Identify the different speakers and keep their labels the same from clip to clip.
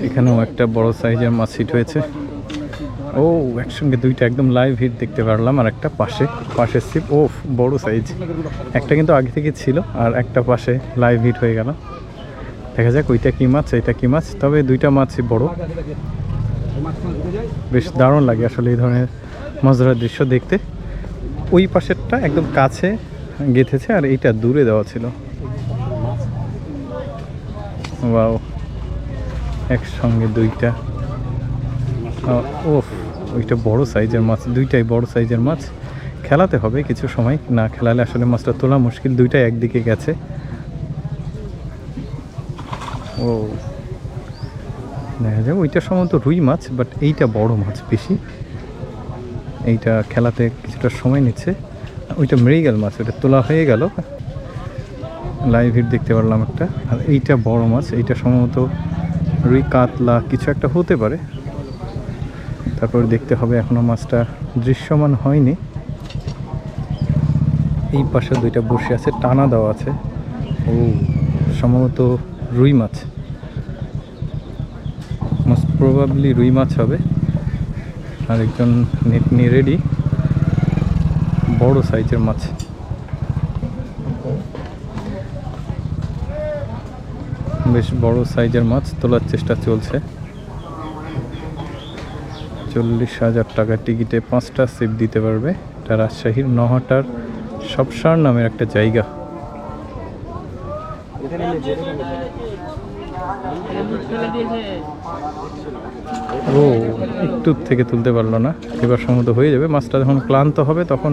Speaker 1: এখানেও একটা বড় সাইজের মাছ হিট হয়েছে। ও একসঙ্গে দুইটা একদম লাইভ হিট দেখতে পারলাম। আর একটা পাশের ছিপ, ও বড় সাইজ। একটা কিন্তু আগে থেকে ছিল, আর একটা পাশে লাইভ হিট হয়ে গেল। দেখা যাক ওইটা কি মাছ, এটা কি মাছ। তবে দুইটা মাছই বড়। বেশ দারুণ লাগে আসলে এই ধরনের মাছ ধরার দৃশ্য দেখতে। ওই পাশেরটা একদম কাছে গেঁথেছে, আর এইটা দূরে দেওয়া ছিল। ওয়াও, একসঙ্গে দুইটা। ও ওইটা বড় সাইজের মাছ, দুইটাই বড় সাইজের মাছ। খেলাতে হবে কিছু সময়, না খেলালে আসলে মাছটা তোলা মুশকিল। দুইটাই একদিকে গেছে। ও দেখা যাবে ওইটা সম্ভবত রুই মাছ, বাট এইটা বড় মাছ বেশি। এইটা খেলাতে কিছুটা সময় নিচ্ছে। ওইটা মৃগেল মাছ, ওইটা তোলা হয়ে গেল। লাইভ হিট দেখতে পারলাম একটা। আর এইটা বড় মাছ, এইটা সম্ভবত রুই কাতলা কিছু একটা হতে পারে। তারপর দেখতে হবে, এখনো মাছটা দৃশ্যমান হয়নি। এই পাশে দুইটা বসে আছে, টানা দেওয়া আছে। ও সম্ভবত রুই মাছ, মোস্ট প্রবাবলি রুই মাছ হবে। আরেকজন নেট নিয়ে রেডি। বড় সাইজের মাছ, বেশ বড় সাইজের মাছ তোলার চেষ্টা চলছে। 40,000 টাকা টিকিটে 5টা সিপ দিতে পারবে। এটা রাজশাহীর নহাটার সবসার নামের একটা জায়গা। ও একটু থেকে তুলতে পারলো না, এবার সম্ভবত হয়ে যাবে। মাছটা যখন ক্লান্ত হবে তখন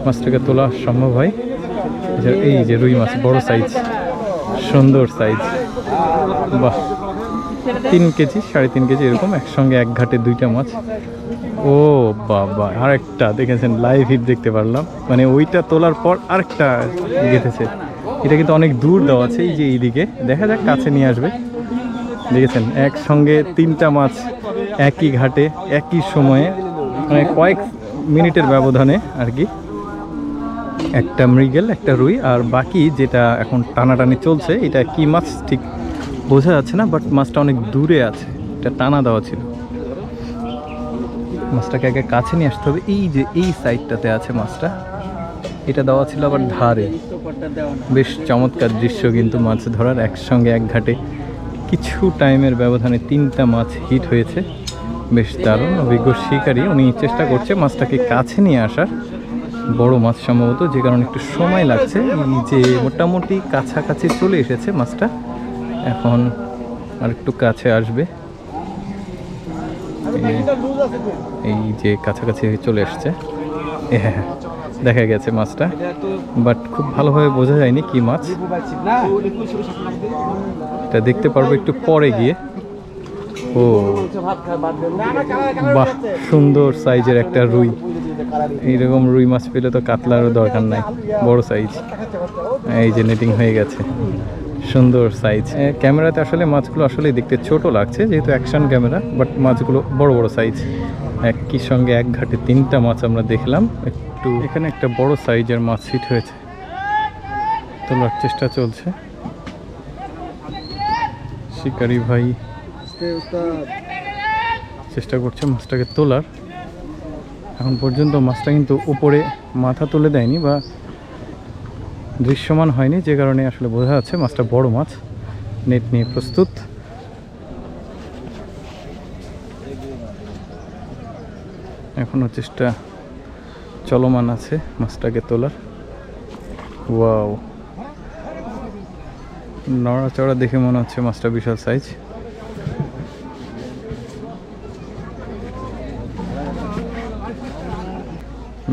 Speaker 1: মাছটাকে তোলা সম্ভব হয়। এই যে রুই মাছ, বড় সাইজ, সুন্দর সাইজ। বাহ, 3 কেজি 3.5 কেজি এরকম একসঙ্গে এক ঘাটে দুইটা মাছ। ও বাবা, আরেকটা দেখেছেন লাইভ হিট দেখতে পারলাম। মানে ওইটা তোলার পর আরেকটা গেঁথেছে। এটা কিন্তু অনেক দূর দেওয়া আছে, এই যে এইদিকে। দেখা যাক কাছে নিয়ে আসবে। দেখেছেন একসঙ্গে 3টা মাছ একই ঘাটে একই সময়ে, মানে কয়েক মিনিটের ব্যবধানে আর কি। একটা মৃগেল, একটা রুই, আর বাকি যেটা এখন টানাটানি চলছে, এটা কি মাছ ঠিক বোঝা যাচ্ছে না, বাট মাছটা অনেক দূরে আছে। এটা টানা দেওয়া ছিল। মাছটাকে আগে কাছে নিয়ে আসতে হবে। এই যে এই সাইডটাতে আছে মাছটা, এটা দেওয়া ছিল আবার ধারে। বেশ চমৎকার দৃশ্য কিন্তু মাছ ধরার। একসঙ্গে এক ঘাটে কিছু টাইমের ব্যবধানে 3টা মাছ হিট হয়েছে। বেশ দারুণ। অভিজ্ঞ শিকারী, উনি চেষ্টা করছে মাছটাকে কাছে নিয়ে আসার। বড় মাছ সম্ভবত, যে কারণে একটু সময় লাগছে। এই যে মোটামুটি কাছাকাছি চলে এসেছে মাছটা, এখন আর একটু কাছে আসবে। এই যে কাছাকাছি চলে আসছে, হ্যাঁ দেখা গেছে মাছটা, বাট খুব ভালোভাবে বোঝা যায়নি কি মাছ। এটা দেখতে পারবো একটু পরে গিয়ে। ও বাহ, সুন্দর সাইজের একটা রুই। এইরকম রুই মাছ পেলে তো কাতলারও দরকার নাই, বড় সাইজ। এই যে নেটিং হয়ে গেছে, সুন্দর সাইজ। ক্যামেরাতে আসলে মাছগুলো আসলে দেখতে ছোট লাগছে, যেহেতু অ্যাকশন ক্যামেরা, বাট মাছগুলো বড় বড় সাইজ। একই সঙ্গে এক ঘাটে 3টা মাছ আমরা দেখলাম। একটু এখানে একটা বড় সাইজের মাছ হিট হয়েছে, তোলার চেষ্টা চলছে। শিকারি ভাই চেষ্টা করছে মাছটাকে তোলার। এখন পর্যন্ত মাছটা কিন্তু উপরে মাথা তুলে দেয়নি বা দৃশ্যমান হয়নি, যে কারণে আসলে বোঝা যাচ্ছে মাছটা বড় মাছ। নেট নিয়ে প্রস্তুত। এখনো চেষ্টা চলমান আছে মাছটাকে তোলার। ওয়াও, নড়াচড়া দেখে মনে হচ্ছে মাছটা বিশাল সাইজ।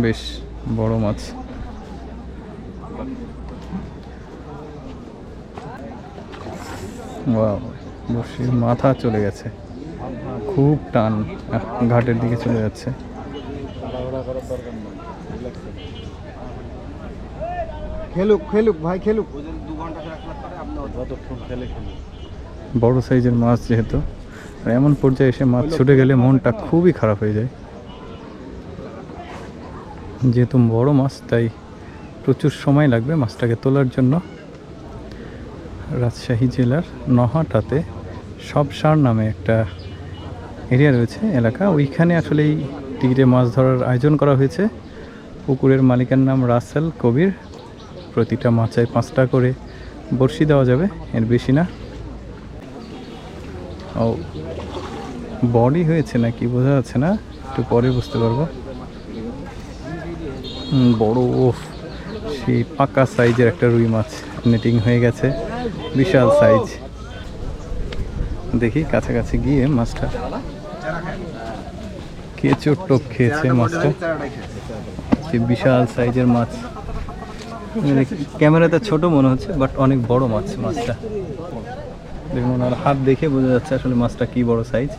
Speaker 1: বেশ বড় মাছ। ওয়াও, বড়শির মাথা চলে গেছে, খুব টান, ঘাটের দিকে চলে যাচ্ছে।
Speaker 2: খেলুক খেলুক ভাই খেলুক।
Speaker 1: বড় সাইজের মাছ যেহেতু, আর এমন পর্যায়ে এসে মাছ ছুটে গেলে মনটা খুবই খারাপ হয়ে যায়। যেহেতু বড় মাছ, তাই প্রচুর সময় লাগবে মাছটাকে তোলার জন্য। রাজশাহী জেলার নহাটাতে সবসার নামে একটা এরিয়া রয়েছে, এলাকা, ওইখানে আসলে এই টিকিটে মাছ ধরার আয়োজন করা হয়েছে। পুকুরের মালিকের নাম রাসেল কবির। প্রতিটা মাছে 5টা করে বড়শি দেওয়া যাবে, এর বেশি না। ও বডি হয়েছে না কি বোঝা যাচ্ছে না, একটু পরে বুঝতে পারবো। বড় সেই পাকা সাইজের একটা রুই মাছ নেটিং হয়ে গেছে, বিশাল সাইজ। দেখি কাছাকাছি গিয়ে মাছটা, কেঁচোর টোপ খেয়েছে মাছটা, বিশাল সাইজের মাছ। ক্যামেরাতে ছোট মনে হচ্ছে, বাট অনেক বড় মাছ। মাছটা দেখুন, আর হাত দেখে বোঝা যাচ্ছে আসলে মাছটা কি বড় সাইজ।